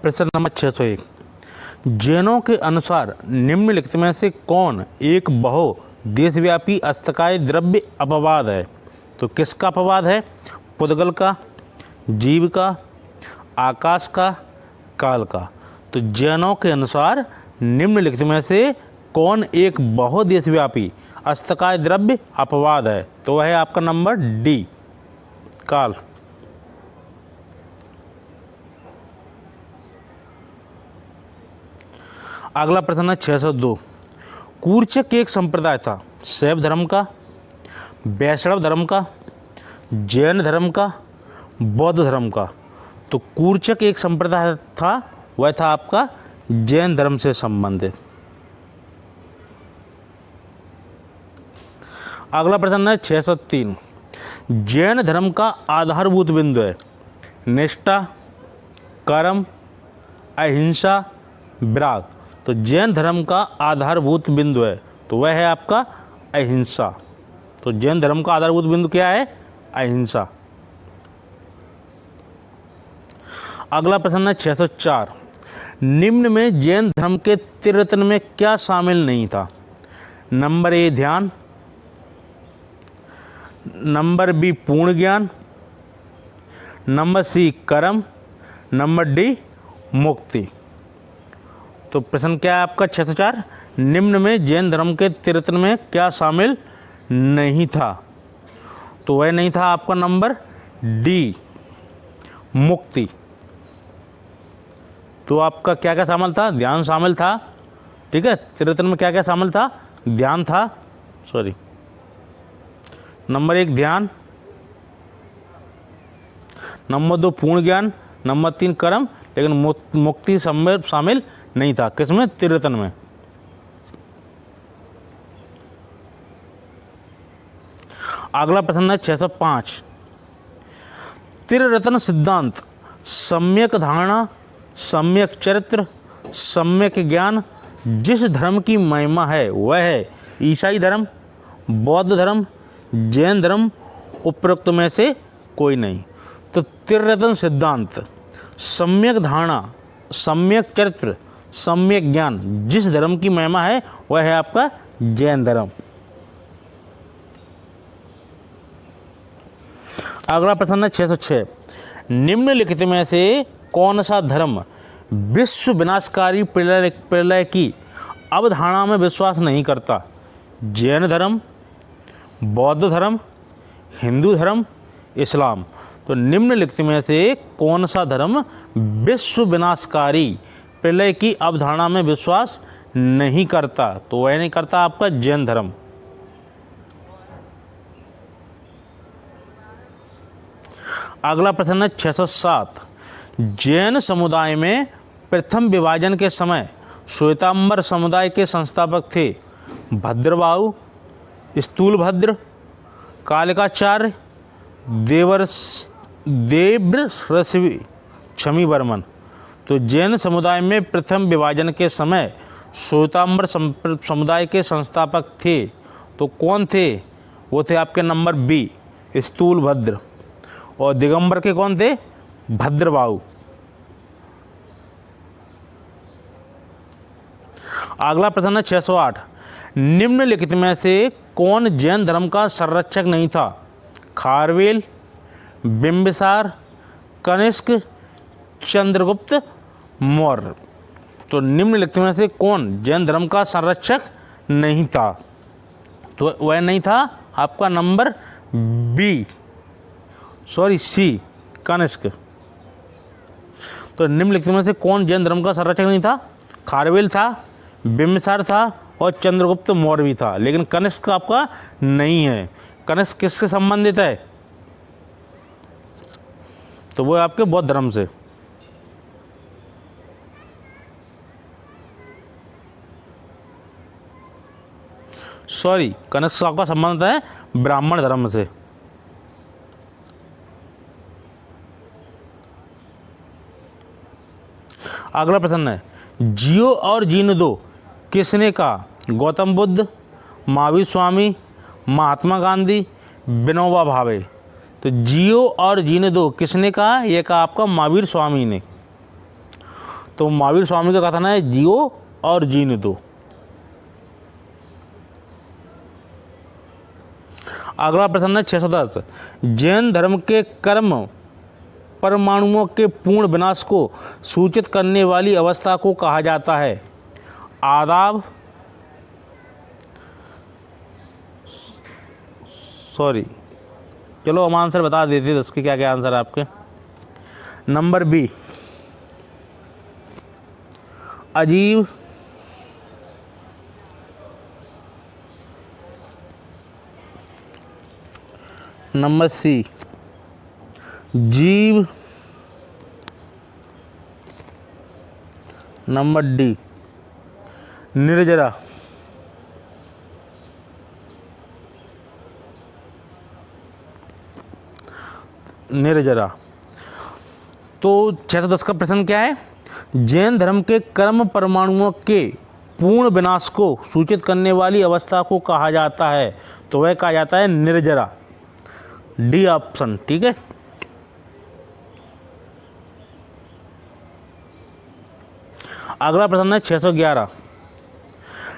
प्रश्न नंबर 601, जैनों के अनुसार निम्नलिखित में से कौन एक बहु देशव्यापी अस्तकाय द्रव्य अपवाद है? तो किसका अपवाद है? पुद्गल का, जीव का, आकाश का, काल का। तो जैनों के अनुसार निम्नलिखित में से कौन एक बहु देशव्यापी अस्तकाय द्रव्य अपवाद है? तो वह है आपका नंबर डी, काल। अगला प्रश्न है 602, कूर्चक एक संप्रदाय था शैव धर्म का, वैष्णव धर्म का, जैन धर्म का, बौद्ध धर्म का। तो कूर्चक एक संप्रदाय था, वह था आपका जैन धर्म से संबंधित। अगला प्रश्न है 603, जैन धर्म का आधारभूत बिंदु है निष्ठा, कर्म, अहिंसा, विराग। तो जैन धर्म का आधारभूत बिंदु है, तो वह है आपका अहिंसा। तो जैन धर्म का आधारभूत बिंदु क्या है? अहिंसा। अगला प्रश्न है 604, निम्न में जैन धर्म के त्रिरत्न में क्या शामिल नहीं था? नंबर ए ध्यान, नंबर बी पूर्ण ज्ञान, नंबर सी कर्म, नंबर डी मुक्ति। तो प्रश्न क्या है आपका 604, निम्न में जैन धर्म के त्रिरत्न में क्या शामिल नहीं था? तो वह नहीं था आपका नंबर डी, मुक्ति। तो आपका क्या क्या शामिल था? ध्यान शामिल था। ठीक है, त्रिरत्न में क्या क्या शामिल था? ध्यान था, सॉरी, नंबर 1 ध्यान, नंबर 2 पूर्ण ज्ञान, नंबर 3 कर्म, लेकिन मुक्ति शामिल नहीं था। किसमें? त्रिरत्न में। अगला प्रश्न है 605, त्रिरत्न सिद्धांत सम्यक धारणा, सम्यक चरित्र, सम्यक ज्ञान जिस धर्म की महिमा है वह है ईसाई धर्म, बौद्ध धर्म, जैन धर्म, उपरोक्त में से कोई नहीं। तो त्रिरत्न सिद्धांत सम्यक धारणा, सम्यक चरित्र, सम्यक ज्ञान जिस धर्म की महिमा है वह है आपका जैन धर्म। अगला प्रश्न है 606, निम्नलिखित में से कौन सा धर्म विश्व विनाशकारी प्रलय की अवधारणा में विश्वास नहीं करता? जैन धर्म, बौद्ध धर्म, हिंदू धर्म, इस्लाम। तो निम्नलिखित में से कौन सा धर्म विश्व विनाशकारी प्रलय की अवधारणा में विश्वास नहीं करता? तो वह नहीं करता आपका जैन धर्म। अगला प्रश्न है 607, जैन समुदाय में प्रथम विभाजन के समय श्वेतांबर समुदाय के संस्थापक थे भद्रबाहु, स्थूलभद्र, कालिकाचार्य, देवऋषि क्षमीवर्मन। तो जैन समुदाय में प्रथम विभाजन के समय श्वेतांबर समुदाय के संस्थापक थे, तो कौन थे? वो थे आपके नंबर बी, स्थूलभद्र। और दिगंबर के कौन थे? भद्रबाहु। अगला प्रश्न है 608, निम्नलिखित में से कौन जैन धर्म का संरक्षक नहीं था? खारवेल, बिंबिसार, कनिष्क, चंद्रगुप्त मौर्य। तो निम्नलिखित में से कौन जैन धर्म का संरक्षक नहीं था? तो वह नहीं था आपका number B, sorry C, Kanishk. तो निम्नलिखित में से कौन जैन धर्म का संरक्षक नहीं था? खारवेल था, बिंबिसार था और चंद्रगुप्त मौर्य भी था, लेकिन कनिष्क आपका नहीं है। कनिष्क किससे संबंधित है? तो वो है आपके बौद्ध धर्म से। सॉरी, कनिष्क आपका संबंध है ब्राह्मण धर्म से। अगला प्रश्न है, जियो और जीने दो किसने कहा? गौतम बुद्ध, महावीर स्वामी, महात्मा गांधी, विनोबा भावे। तो जियो और जीने दो किसने कहा? यह कहा आपका महावीर स्वामी ने। तो महावीर स्वामी का कथन है जियो और जीने दो। अगला प्रश्न है 610, जैन धर्म के कर्म परमाणुओं के पूर्ण विनाश को सूचित करने वाली अवस्था को कहा जाता है? आदाब, सॉरी चलो हम आंसर बता देते हैं इसके क्या क्या आंसर है आपके। नंबर बी अजीब, नंबर सी जीव, नंबर डी निर्जरा। निर्जरा। तो 610 का प्रश्न क्या है? जैन धर्म के कर्म परमाणुओं के पूर्ण विनाश को सूचित करने वाली अवस्था को कहा जाता है? तो वह कहा जाता है निर्जरा, डी ऑप्शन। ठीक है, अगला प्रश्न है 611,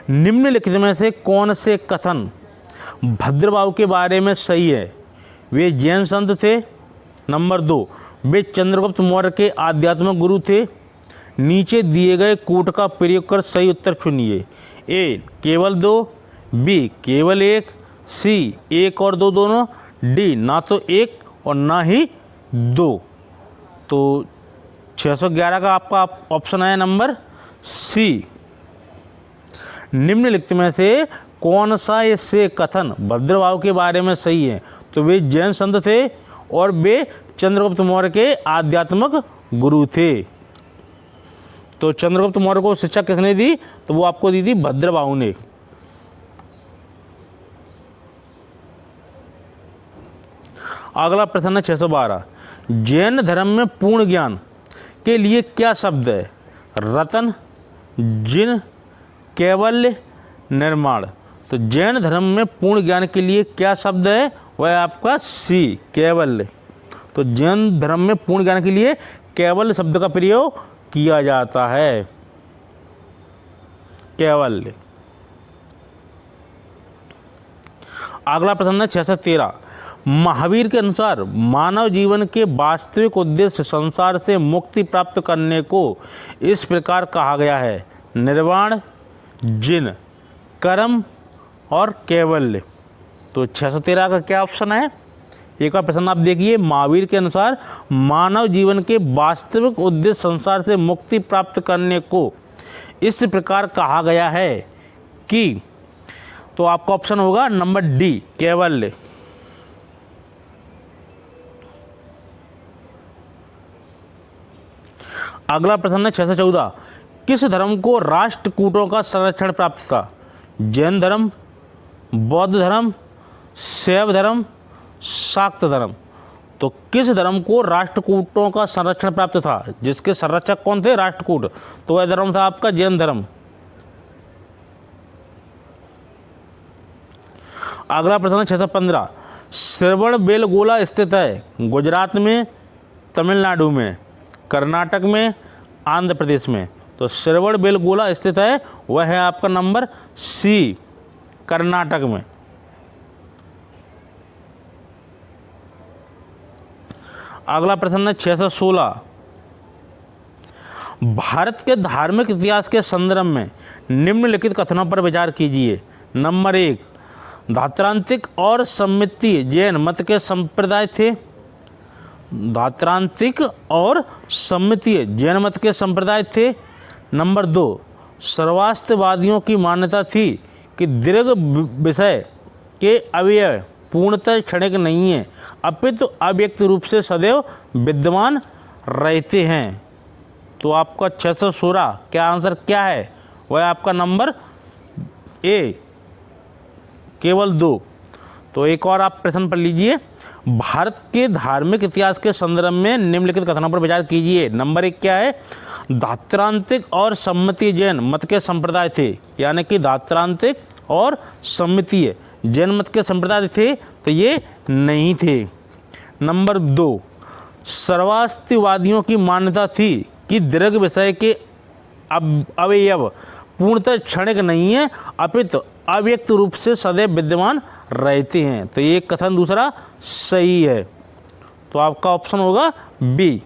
निम्नलिखित में से कौन से कथन भद्रबाहु के बारे में सही है? वे जैन संत थे। नंबर 2, वे चंद्रगुप्त मौर्य के आध्यात्मिक गुरु थे। नीचे दिए गए कूट का प्रयोग कर सही उत्तर चुनिए। ए केवल 2, बी केवल 1, सी 1 और 2 दोनों, डी ना तो 1 और ना ही 2। तो 611 का आपका ऑप्शन है नंबर सी। निम्नलिखित में से कौन सा से कथन भद्रबाहु के बारे में सही है? तो वे जैन संत थे और वे चंद्रगुप्त मौर्य के आध्यात्मिक गुरु थे। तो चंद्रगुप्त मौर्य को शिक्षा किसने दी? तो वो आपको दी थी भद्रबाहु ने। अगला प्रश्न है 612, जैन धर्म में पूर्ण ज्ञान के लिए क्या शब्द है? रतन, जिन, कैवल्य, निर्माण। तो जैन धर्म में पूर्ण ज्ञान के लिए क्या शब्द है? वह आपका सी कैवल्य। तो जैन धर्म में पूर्ण ज्ञान के लिए कैवल्य शब्द का प्रयोग किया जाता है, कैवल्य। अगला प्रश्न है 613, महावीर के अनुसार मानव जीवन के वास्तविक उद्देश्य संसार से मुक्ति प्राप्त करने को इस प्रकार कहा गया है? निर्वाण, जिन, कर्म और कैवल्य। तो 613 का क्या ऑप्शन है? एक बार प्रश्न आप देखिए, महावीर के अनुसार मानव जीवन के वास्तविक उद्देश्य संसार से मुक्ति प्राप्त करने को इस प्रकार कहा गया है कि, तो आपका ऑप्शन होगा नंबर डी कैवल्य। अगला प्रश्न है 614, किस धर्म को राष्ट्रकूटों का संरक्षण प्राप्त था? जैन धर्म, बौद्ध धर्म, शैव धर्म, शाक्त धर्म। तो किस धर्म को राष्ट्रकूटों का संरक्षण प्राप्त था? जिसके संरक्षक कौन थे? राष्ट्रकूट। तो वह धर्म था आपका जैन धर्म। अगला प्रश्न है 615, श्रवणबेलगोला स्थित है गुजरात में, तमिलनाडु में, कर्नाटक में, आंध्र प्रदेश में। तो श्रवणबेलगोला स्थित है वह है आपका नंबर सी कर्नाटक में। अगला प्रश्न है 616, भारत के धार्मिक इतिहास के संदर्भ में निम्नलिखित कथनों पर विचार कीजिए। नंबर 1, धात्रांतिक और सम्मितीय जैन मत के संप्रदाय थे। धात्रांतिक और सम्मितीय जैन मत के संप्रदाय थे। नंबर 2, सर्वास्तिवादियों की मान्यता थी कि दीर्घ विषय के अवयव पूर्णतः क्षणिक नहीं है, अपितु अव्यक्त रूप से सदैव विद्यमान रहते हैं। तो आपका 616 क्या आंसर क्या है? वह आपका नंबर ए केवल 2। तो एक और आप प्रश्न पढ़ लीजिए, भारत के धार्मिक इतिहास के संदर्भ में निम्नलिखित कथनों पर विचार कीजिए। नंबर 1 क्या है? धात्रांतिक और सम्मितीय जैन मत के संप्रदाय थे, यानी कि धात्रांतिक और सम्मितीय जैन मत के संप्रदाय थे, तो ये नहीं थे। नंबर 2, सर्वास्तिवादियों की मान्यता थी कि दीर्घ विषय के अवयव पूर्णतः क्षणिक नहीं है, अपितु अव्यक्त रूप से सदैव विद्यमान रहते हैं। तो ये कथन दूसरा सही है। तो आपका ऑप्शन होगा बी,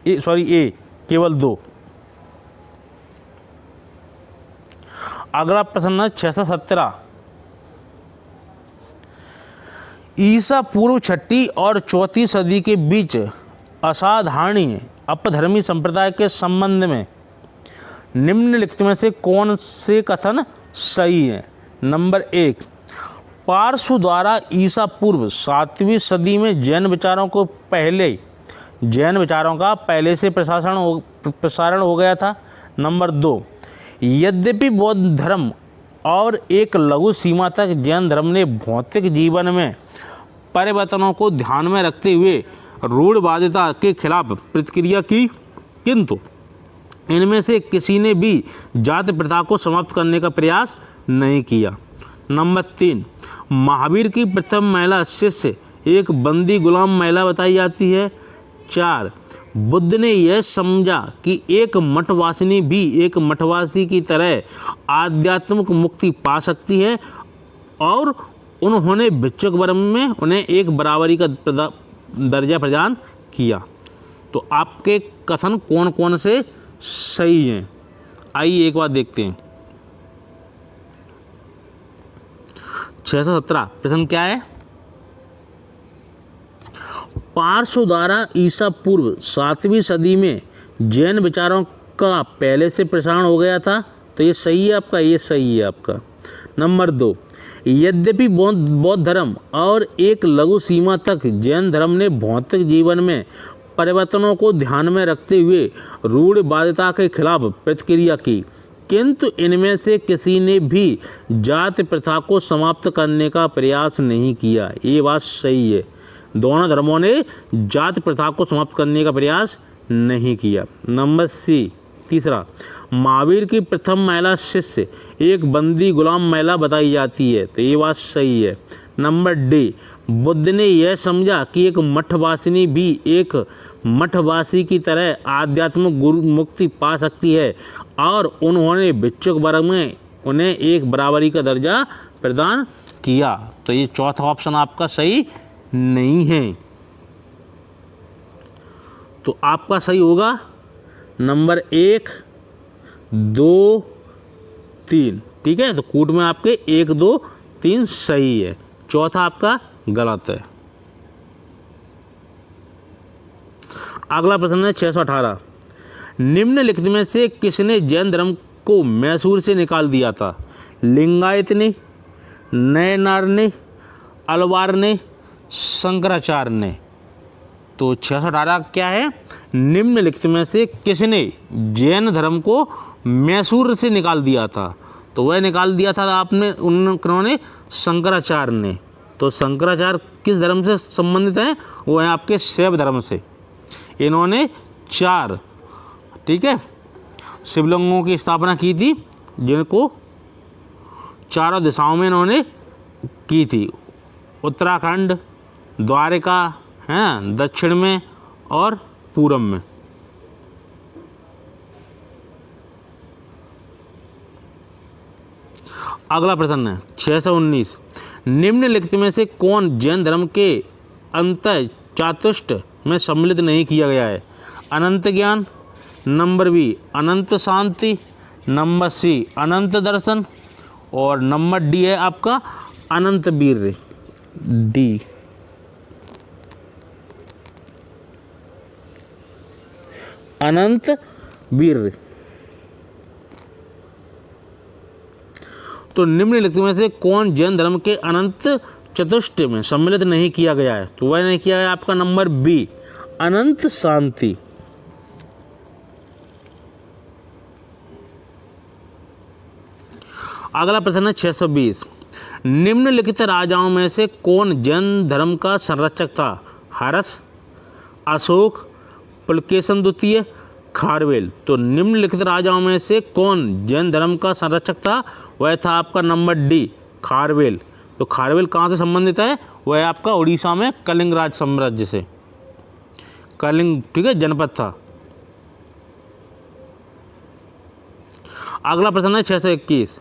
ए, केवल 2। अगला प्रश्न है 617। ईसा पूर्व 6वीं और 4वीं सदी के बीच असाधारणीय अपधर्मी संप्रदाय के संबंध में निम्नलिखित में से कौन से कथन सही है? नंबर 1, पार्श्व द्वारा ईसा पूर्व 7वीं सदी में जैन विचारों का पहले से प्रसारण हो गया था। नंबर 2, यद्यपि बौद्ध धर्म और एक लघु सीमा तक जैन धर्म ने भौतिक जीवन में परिवर्तनों को ध्यान में रखते हुए रूढ़वादिता के खिलाफ प्रतिक्रिया की, किंतु इनमें से किसी ने भी जाति प्रथा को समाप्त करने का प्रयास नहीं किया। नंबर 3, महावीर की प्रथम महिला शिष्य एक बंदी गुलाम महिला बताई जाती है। 4, बुद्ध ने यह समझा कि एक मठवासिनी भी एक मठवासी की तरह आध्यात्मिक मुक्ति पा सकती है और उन्होंने भिक्षुक वर्ग में उन्हें एक बराबरी का दर्जा प्रदान किया। तो आपके कथन कौन कौन से सही हैं? आइए एक बार देखते हैं। 617 प्रश्न क्या है? पार्श्व द्वारा ईसा पूर्व 7वीं सदी में जैन विचारों का पहले से प्रसारण हो गया था। तो ये सही है आपका, ये सही है आपका। नंबर 2, यद्यपि बौद्ध धर्म और एक लघु सीमा तक जैन धर्म ने भौतिक जीवन में परिवर्तनों को ध्यान में रखते हुए रूढ़वादिता के खिलाफ प्रतिक्रिया की, किंतु इनमें से किसी ने भी जाति प्रथा को समाप्त करने का प्रयास नहीं किया। ये बात सही है, दोनों धर्मों ने जाति प्रथा को समाप्त करने का प्रयास नहीं किया। नंबर सी, तीसरा, महावीर की प्रथम महिला शिष्य एक बंदी गुलाम महिला बताई जाती है। तो ये बात सही है। नंबर डी, बुद्ध ने यह समझा कि एक मठवासिनी भी एक मठवासी की तरह आध्यात्मिक गुरु मुक्ति पा सकती है और उन्होंने भिक्षुक वर्ग में उन्हें एक बराबरी का दर्जा प्रदान किया। तो ये चौथा ऑप्शन आपका सही नहीं है। तो आपका सही होगा नंबर 1, 2, 3। ठीक है, तो कूट में आपके 1, 2, 3 सही है, चौथा आपका गलत है। अगला प्रश्न है 618। निम्नलिखित में से किसने जैन धर्म को मैसूर से निकाल दिया था? लिंगायत ने, नयनार ने, अलवार ने, शंकराचार्य ने। तो 618 क्या है? निम्नलिखित में से किसने जैन धर्म को मैसूर से निकाल दिया था? तो वह निकाल दिया था आपने उन्होंने शंकराचार्य ने। तो शंकराचार्य किस धर्म से संबंधित हैं? वो है आपके शैव धर्म से। इन्होंने 4, ठीक है, शिवलिंगों की स्थापना की थी, जिनको चारों दिशाओं में इन्होंने की थी। उत्तराखंड, द्वारिका, हैं, दक्षिण में और पूरब में। अगला प्रश्न है 619। निम्नलिखित में से कौन जैन धर्म के अंत चातुष्ट में सम्मिलित नहीं किया गया है? अनंत ज्ञान, नंबर बी अनंत शांति, नंबर सी अनंत दर्शन और नंबर डी है आपका अनंत वीर्य। डी, अनंत वीर्य। तो निम्नलिखित में से कौन जैन धर्म के अनंत चतुष्ट में सम्मिलित नहीं किया गया है? तो वह नहीं किया है आपका नंबर बी अनंत शांति। अगला प्रश्न है 620। निम्नलिखित राजाओं में से कौन जैन धर्म का संरक्षक था? हर्ष, अशोक, पुलकेशन द्वितीय, खारवेल। तो निम्नलिखित राजाओं में से कौन जैन धर्म का संरक्षक था? वह था आपका नंबर डी खारवेल। तो खारवेल कहाँ से संबंधित है? वह आपका उड़ीसा में कलिंग राज साम्राज्य से, कलिंग, ठीक है, जनपद था। अगला प्रश्न है 621,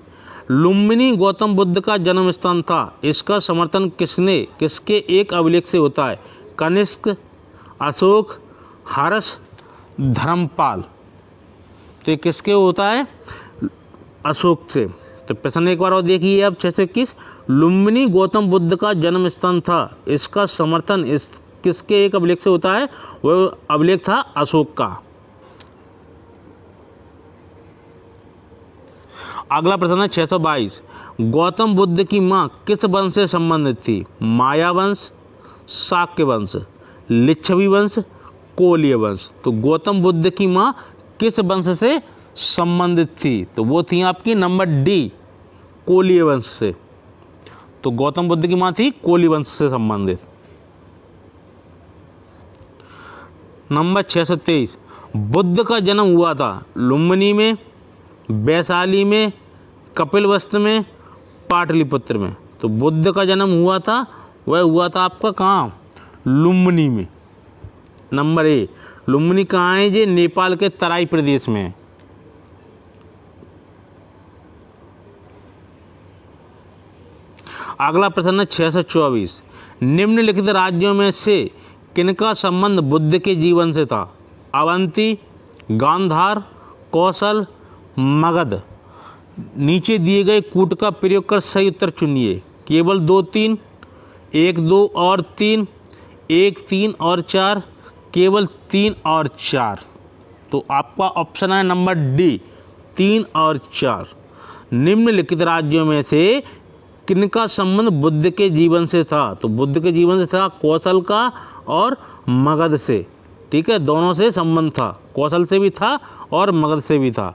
लुम्बिनी गौतम बुद्ध का जन्म स्थान था, इसका समर्थन किसके एक अभिलेख से होता है? कनिष्क, अशोक, हर्ष, धर्मपाल। तो ये किसके होता है? अशोक से। तो प्रश्न एक बार और देखिए अब 621, लुम्बिनी गौतम बुद्ध का जन्म स्थान था, इसका समर्थन किसके एक अभिलेख से होता है? वह अभिलेख था अशोक का। अगला प्रश्न है 622, गौतम बुद्ध की मां किस वंश से संबंधित थी? माया वंश, शाक्य वंश, लिच्छवी वंश, कोलीय वंश। तो गौतम बुद्ध की मां किस वंश से संबंधित थी? तो वो थी आपकी नंबर डी, कोलीय वंश से। तो गौतम बुद्ध की मां थी कोली वंश से संबंधित। नंबर 623, बुद्ध का जन्म हुआ था लुम्बिनी में, वैशाली में, कपिलवस्तु में, पाटलिपुत्र में। तो बुद्ध का जन्म हुआ था, वह हुआ था आपका कहाँ? लुम्बिनी में। नंबर ए, लुम्बिनी कहाँ है? ये नेपाल के तराई प्रदेश में है। अगला प्रश्न है 624, निम्नलिखित राज्यों में से किनका संबंध बुद्ध के जीवन से था? अवंती, गांधार, कौशल, मगध। नीचे दिए गए कूट का प्रयोग कर सही उत्तर चुनिए। केवल 2 3, 1 2 और 3, 1 3 और 4, केवल 3 और 4। तो आपका ऑप्शन है नंबर डी, 3 और 4। निम्नलिखित राज्यों में से किनका संबंध बुद्ध के जीवन से था? तो बुद्ध के जीवन से था कौशल का और मगध से। ठीक है, दोनों से संबंध था, कौशल से भी था और मगध से भी था।